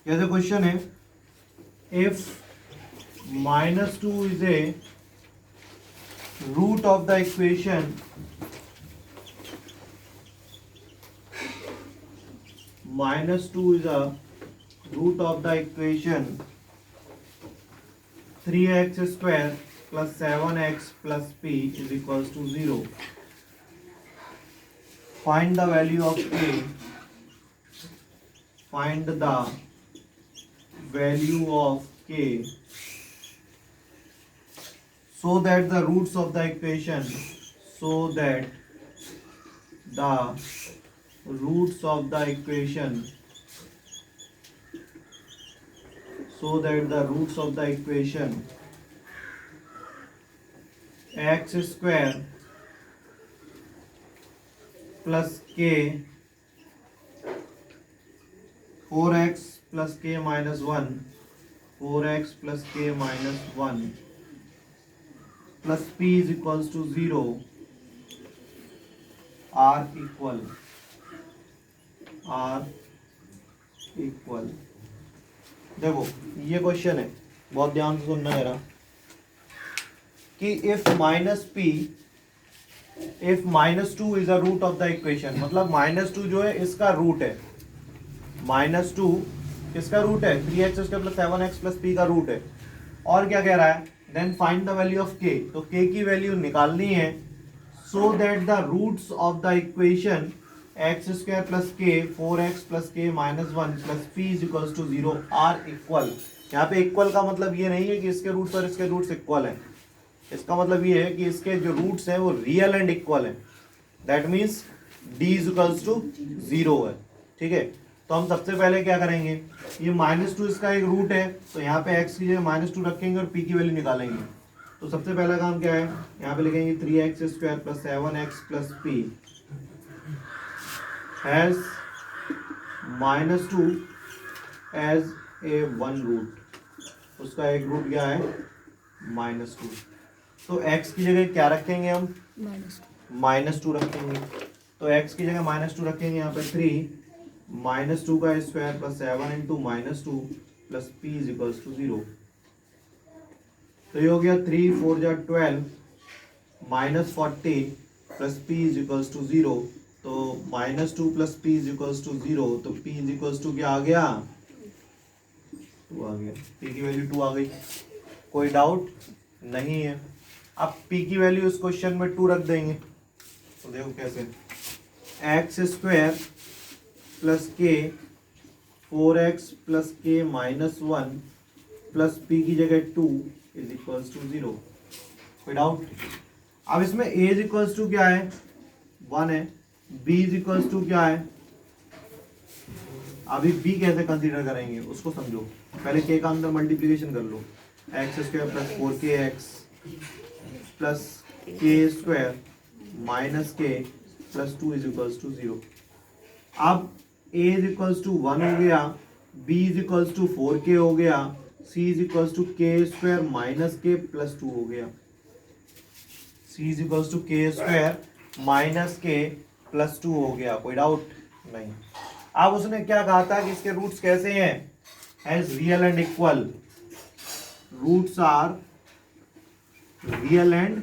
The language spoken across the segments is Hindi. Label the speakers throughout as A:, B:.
A: जैसे क्वेश्चन है, if -2 is a root of the equation -2 is a root of the equation 3x square plus 7x plus p is equals to 0. Find the value of k. Find the value of k so that the roots of the equation so that the roots of the equation so that the roots of the equation x square plus k 4x plus k minus 1 4x plus k minus 1 plus p is equals to 0 are equal देखो ये क्वेश्चन है, बहुत ध्यान से सुनना है कि if -2 is a root of the equation, मतलब -2 जो है इसका रूट है, -2 किसका रूट है 3x square plus 7x plus p का रूट है। और क्या कह रहा है, then find the value of k, तो k की वैल्यू निकालनी है so that the roots of the equation x square plus k 4x plus k minus 1 plus p is equals to 0 are equal. यहाँ पे इक्वल का मतलब ये नहीं है कि इसके रूट्स और इसके रूट्स इक्वल हैं, इसका मतलब ये है कि इसके जो रूट्स हैं वो रियल एंड इक्वल हैं। That means D is equals to 0 है। ठीक है, तो हम सबसे पहले क्या करेंगे, ये -2 इसका एक रूट है, तो यहाँ पे x की जगह -2 रखेंगे और p की वैल्यू निकालेंगे। तो सबसे पहला काम क्या है, यहाँ पे लिखेंगे 3x square plus 7x plus P has -2 as a one root, उसका एक रूट क्या है -2। तो x की जगह क्या रखेंगे हम, -2 रखेंगे। तो x की जगह -2 रखेंगे, यहाँ पे 3 -2 का square plus 7 into -2 plus p is equals to 0। तो ये हो गया 3 4 जा 12 -40 plus p is equals to 0। तो -2 plus p is equals to 0, तो p इज इक्वल्स टू क्या आ गया 2 आ गया, p की वैल्यू 2 आ गई। कोई डाउट नहीं है। अब p की वैल्यू इस क्वेश्चन में 2 रख देंगे, तो देखो कैसे, x square plus k 4x plus k minus 1 plus p की जगह 2 इज इक्वल्स टू 0। कोई डाउट। अब इसमें a इज इक्वल्स टू क्या है 1 है, b इज इक्वल्स टू क्या है, अभी b कैसे कंसीडर करेंगे उसको समझो। पहले k का अंदर मल्टीप्लीकेशन कर लो, X square plus 4kx plus K square minus K plus 2 is equals to 0। अब a इज इक्वल्स टू 1 हो गया, b is equals to 4k हो गया, c इज इक्वल्स टू के स्क्वायर माइनस के प्लस 2 हो गया, c इज इक्वल्स टू के स्क्वायर माइनस के प्लस 2 हो गया। कोई डाउट नहीं। अब उसने क्या कहा था कि इसके रूट्स कैसे हैं, as real and equal, roots are real and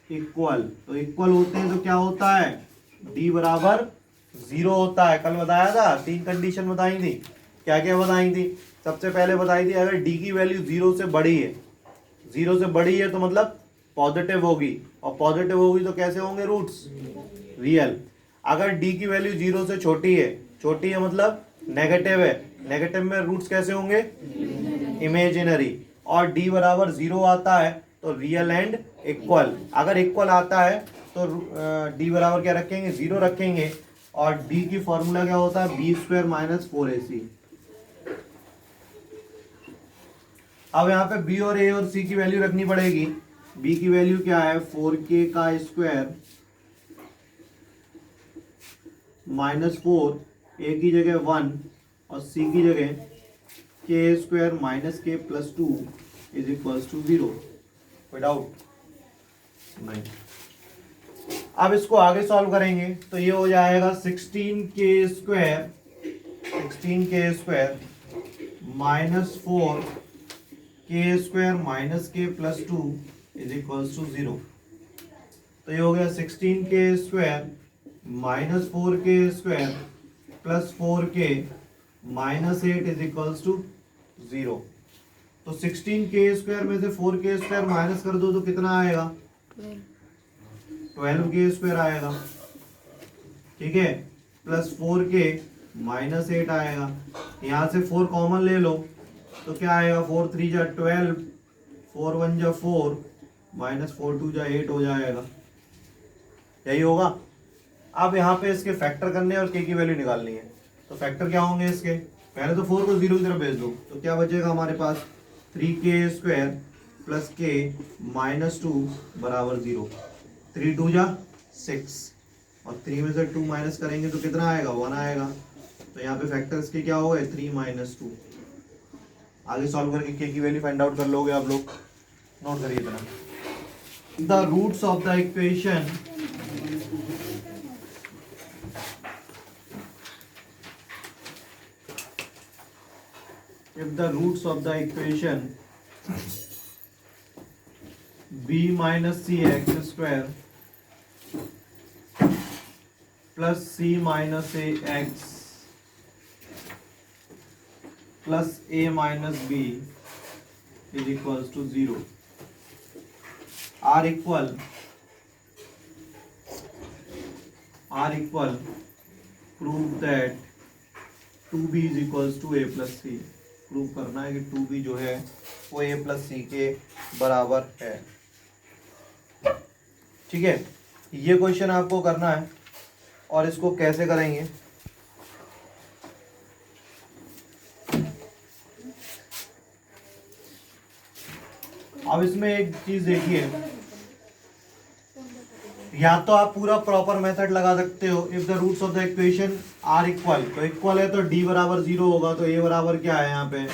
A: equal. तो इक्वल होते हैं तो क्या होता है, d बराबर 0 होता है। कल बताया था, 3 कंडीशन बताई थी। क्या क्या बताई थी, सबसे पहले बताई थी अगर d की वैल्यू 0 से बड़ी है, 0 से बड़ी है तो मतलब पॉजिटिव होगी, और पॉजिटिव होगी तो कैसे होंगे रूट्स रियल। अगर d की वैल्यू 0 से छोटी है मतलब नेगेटिव है, नेगेटिव में रूट्स कैसे होंगे इमेजिनरी। और d बराबर 0 आता है तो रियल एंड इक्वल। अगर इक्वल आता है तो d बराबर क्या रखेंगे 0 रखेंगे, और d की फॉर्मूला क्या होता है बी स्क्वायर माइनस 4ac। अब यहाँ पे b और a और c की वैल्यू रखनी पड़ेगी। b की वैल्यू क्या है 4k का स्क्वायर माइनस 4, a की जगह 1 और c की जगह के square minus K plus 2 is equals to 0। कोई डाउट नहीं। अब इसको आगे सॉल्व करेंगे तो ये हो जाएगा 16k स्क्वायर -4 के square minus K plus 2 is equals to 0। तो ये हो गया 16 के स्क्वायर -4 के स्क्वायर प्लस 4 के -8 इज इक्वल्स टू 0। तो 16 के स्क्वायर में से 4 के स्क्वायर माइनस कर दो तो कितना आएगा? 12 के स्क्वायर आएगा, ठीक है, प्लस 4 के -8 आएगा। यहाँ से 4 कॉमन ले लो तो क्या आएगा? 4 3 जा 12, 4 1 जा 4, -4 2 जा 8 हो जाएगा। यही होगा। अब यहाँ पे इसके फैक्टर करने और के की वैल्यू निकालनी है। तो फैक्टर क्या होंगे इसके? पहले तो 4 को 0 की तरफ भेज दो तो क्या बचेगा हमारे पास? 3k स्क्वायर प्लस के -2 बराबर 0। 3 2 जा 6 और 3 में से 2 माइनस करेंगे तो कितना आएगा? 1 आएगा। तो यहाँ पे फैक्टर इसके क्या हो गए? 3 - 2। आगे सॉल्व करके के की वैल्यू फाइंड आउट कर लोगे आप लोग। नोट करिए इतना। The roots of the equation if the roots of the equation b minus c x square plus c minus a x plus a minus b is equals to 0 are equal prove that 2b is equals to a plus c। Prove करना है कि 2b जो है वो a प्लस सी के बराबर है, ठीक है। ये क्वेश्चन आपको करना है और इसको कैसे करेंगे? अब इसमें एक चीज देखिए, या तो आप पूरा प्रॉपर मेथड लगा सकते हो। If the roots of the equation are equal, तो इक्वल है तो d बराबर 0 होगा। तो a बराबर क्या है यहाँ पे?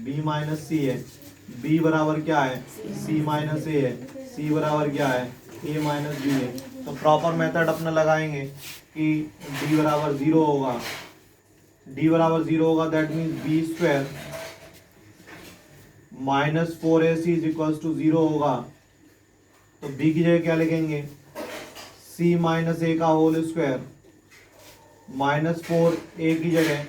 A: b माइनस सी है। b बराबर क्या है? c माइनस a है। c बराबर क्या है? a माइनस b है। तो प्रॉपर मेथड अपना लगाएंगे कि d बराबर 0 होगा। d बराबर 0 होगा that means b square -4ac is equals to 0 होगा। तो b की जगह क्या लिखेंगे? c माइनस ए का होल स्क्वायर -4a की जगह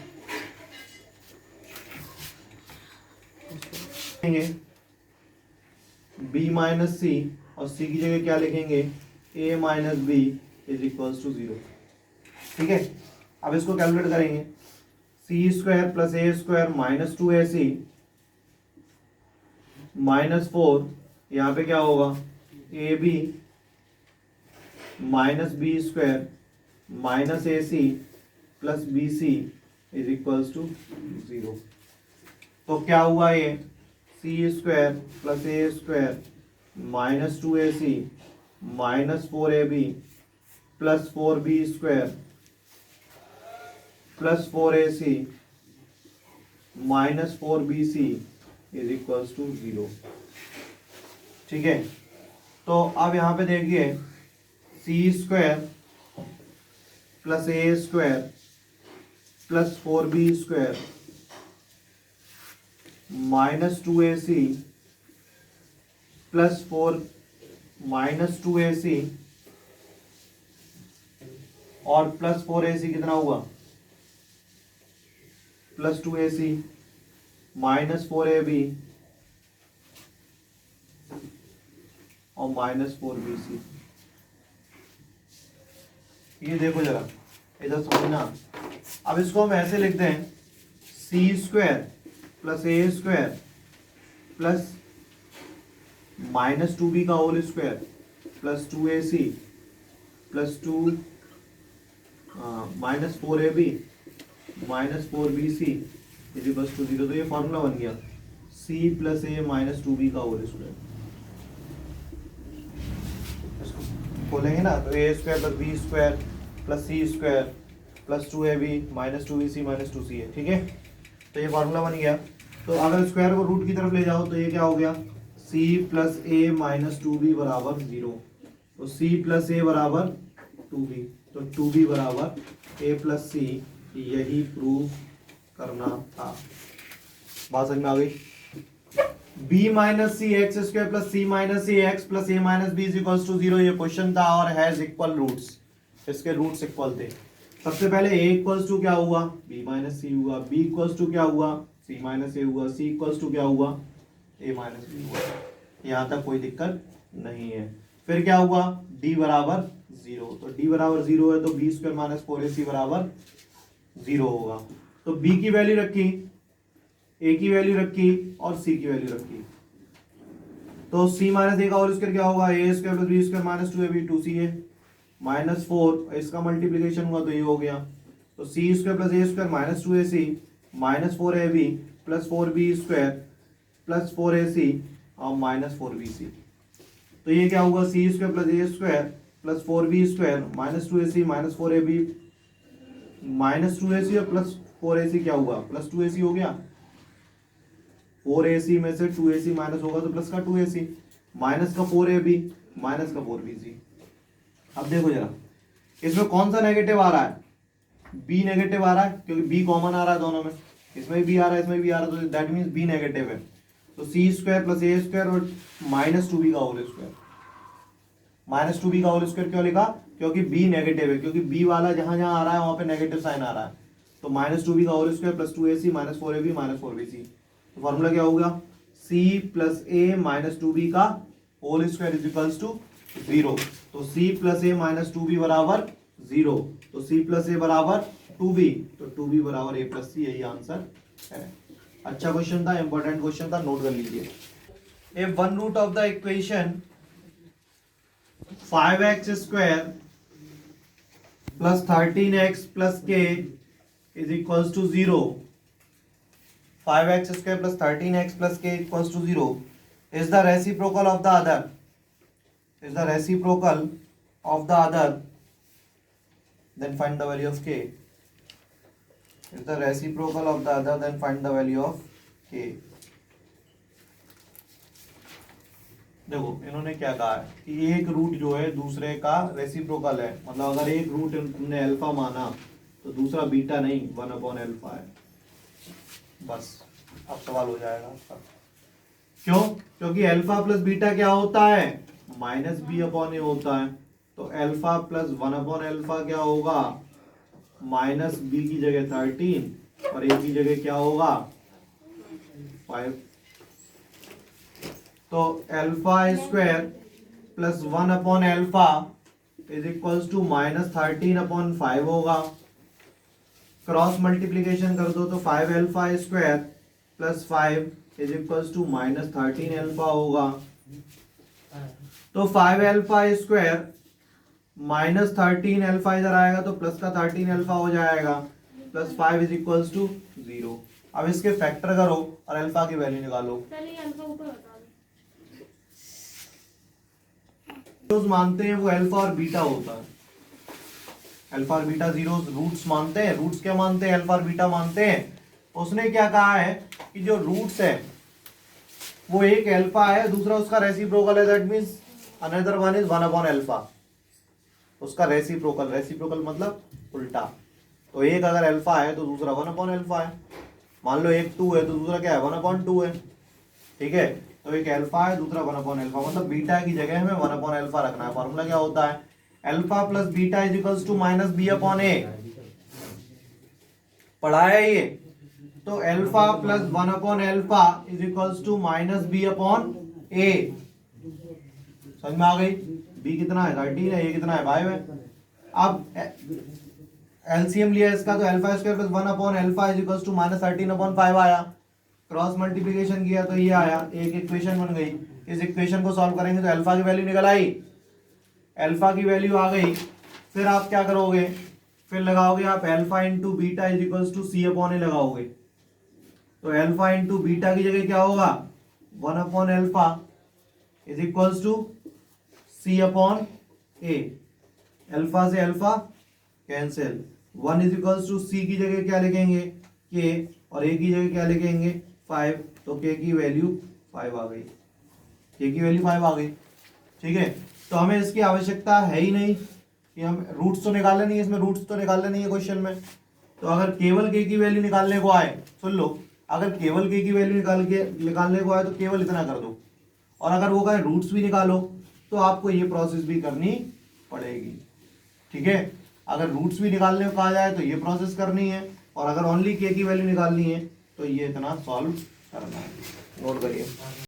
A: b माइनस सी और c की जगह क्या लिखेंगे? a minus B is equals to 0, ठीक है। अब इसको कैलकुलेट करेंगे। c square plus a square -2ac -4, यहाँ पे क्या होगा? ab minus B square minus A C plus B C is equals to 0। तो क्या हुआ ये? C square plus A square -2ac -4ab plus 4b square plus 4ac -4bc is equals to 0, ठीक है। तो अब यहाँ पे देखिए, सी स्क्वायर प्लस ए square plus 4b square -2ac plus 4 -2ac और प्लस 4ac कितना हुआ? प्लस 2ac -4ab और -4bc। ये देखो जरा, इधर समझना। अब इसको हम ऐसे लिखते हैं, सी स्क्वायर प्लस ए स्क्वायर प्लस -2b का होल स्क्वायर प्लस 2ac प्लस 4ab -4bc is equals to 0। तो ये फॉर्मूला बन गया, c प्लस ए -2b का होल स्क्वायर। खोलेंगे ना तो A square plus B square plus C square plus 2ab -2bc -2c है, ठीक है। तो ये फार्मूला बन गया। तो अगर स्क्वायर को रूट की तरफ ले जाओ तो ये क्या हो गया? c प्लस ए -2b बराबर 0। तो c प्लस ए बराबर 2b, तो 2b बराबर a प्लस सी, यही प्रूव करना था। बात समझ में आ गई। b minus c x square plus c minus c x plus a minus B is equals to 0 ये क्वेश्चन था और हैज इक्वल रूट्स, इसके रूट्स इक्वल थे। सबसे पहले a इक्वल्स टू क्या हुआ, b माइनस सी हुआ, b इक्वल्स टू क्या हुआ, c माइनस ए हुआ, c इक्वल्स टू क्या हुआ, a माइनस बी हुआ। यहाँ तक कोई दिक्कत नहीं है। फिर क्या हुआ, d बराबर 0, तो d बराबर 0 है तो b स्क्वायर माइनस 4ac बराबर 0 होगा। तो b की वैल्यू रखी, a की वैल्यू रखी और c की वैल्यू रखी, तो c माइनस ए का होल स्क्वायर क्या होगा, a square plus B square minus 2ab 2ca minus 4, इसका मल्टीप्लीकेशन हुआ तो ये हो गया, तो c square plus a square minus 2ac minus 4ab plus 4b square plus 4ac और माइनस 4bc। तो ये क्या हुआ, c square plus a square plus 4b square minus 2ac minus 4ab minus 2ac और प्लस 4ac क्या हुआ, प्लस 2ac हो गया। 4ac में से 2ac माइनस होगा तो प्लस का 2ac माइनस का 4ab माइनस का 4bc। अब देखो जरा इसमें कौन सा नेगेटिव आ रहा है, b नेगेटिव आ रहा है क्योंकि b कॉमन आ रहा है दोनों में, इसमें भी आ रहा है इसमें भी आ रहा है, तो दैट मींस b नेगेटिव है। तो c square plus a square और माइनस 2b का होल स्क्वायर, माइनस 2b का होल स्क्वायर क्यों लिखा, क्योंकि b नेगेटिव है, क्योंकि b वाला जहां जहां आ रहा है वहां पे नेगेटिव साइन आ रहा है। तो माइनस 2b का whole square plus 2ac minus 4ab minus 4bc, तो फॉर्मूला क्या होगा, c plus a minus 2b का whole square is equals to 0। तो c plus a minus 2b बराबर 0, तो c प्लस a बराबर 2b, तो 2b बराबर a प्लस c, यही आंसर है। अच्छा क्वेश्चन था, इंपॉर्टेंट क्वेश्चन था, नोट कर लीजिए। If one root of the equation 5x square plus 13x plus k is equals to 0, 5x square plus 13x plus k equals to 0 is the reciprocal of the other, is the reciprocal of the other, then find the value of k, is the reciprocal of the other, then find the value of k। देखो इन्होंने क्या कहा है कि एक रूट जो है दूसरे का रेसिप्रोकल है, मतलब अगर एक रूट तुमने अल्फा माना तो दूसरा बीटा नहीं 1/अल्फा है, बस अब सवाल हो जाएगा आपका। क्यों, क्योंकि अल्फा प्लस बीटा क्या होता है, माइनस बी अपॉन ए होता है, तो अल्फा प्लस 1/अल्फा क्या होगा, माइनस बी की जगह 13 और ए की जगह क्या होगा 5। तो अल्फा स्क्वायर प्लस 1/अल्फा इज इक्वल्स टू माइनस 13/5 होगा। क्रॉस मल्टीप्लीकेशन कर दो तो 5 alpha square plus 5 is equals to minus 13 alpha होगा। तो 5 अल्फा स्क्वायर माइनस 13 अल्फा इधर आएगा तो प्लस का 13 अल्फा हो जाएगा, प्लस 5 इज इक्वल्स टू 0। अब इसके फैक्टर करो और अल्फा की वैल्यू निकालो। तो मानते हैं वो अल्फा और बीटा होता है, अल्फा और बीटा जीरो रूट्स मानते हैं, रूट्स क्या मानते हैं, अल्फा और बीटा मानते हैं। उसने क्या कहा है कि जो रूट्स है वो एक अल्फा है, दूसरा उसका रेसिप्रोकल है, that means another one is 1/अल्फा, उसका रेसिप्रोकल, रेसिप्रोकल मतलब उल्टा। तो एक अगर अल्फा है तो दूसरा 1/अल्फा है, मान लो एक 2 है तो दूसरा क्या है 1/2 है, ठीक है। तो एक अल्फा है दूसरा 1/अल्फा, मतलब बीटा की जगह हमें 1/अल्फा रखना है। फॉर्मूला क्या होता है, alpha plus beta is equals to minus B upon A, पढ़ा है ये। तो अल्फा प्लस 1/अल्फा is equals to minus B upon A, समझ में आ गई। बी कितना है 13 है, ए कितना है 5 है। अब एलसीएम लिया इसका तो अल्फा स्क्वायर प्लस 1/अल्फा इज इक्वल्स टू माइनस 13/5 आया। क्रॉस मल्टीप्लिकेशन किया तो ये आया, एक इक्वेशन बन गई। इस इक्वेशन को सॉल्व करेंगे तो अल्फा की वैल्यू निकल आई, अल्फा की वैल्यू आ गई। फिर आप क्या करोगे, फिर लगाओगे आप alpha into beta is equals to C upon A लगाओगे। तो अल्फा इंटू बीटा की जगह क्या होगा 1/अल्फा is equals to C upon A, alpha से alpha cancel, 1 is equals to C की जगह क्या लिखेंगे के और ए की जगह क्या लिखेंगे 5, तो के की वैल्यू 5 आ गई, के की वैल्यू 5 आ गई, ठीक है। तो हमें इसकी आवश्यकता है ही नहीं कि हम रूट्स तो निकालने नहीं है, इसमें रूट्स तो निकालने नहीं है क्वेश्चन में। तो अगर केवल के की वैल्यू निकालने को आए, सुन लो, अगर केवल के की वैल्यू निकालने को आए तो केवल इतना कर दो, और अगर वो कहे रूट्स भी निकालो तो आपको ये प्रोसेस भी करनी पड़ेगी। ठीक है, अगर रूट्स भी निकालने को कहा जाए तो ये प्रोसेस करनी है, और अगर ओनली के की वैल्यू निकालनी है तो ये इतना सॉल्व करना है। नोट करिए।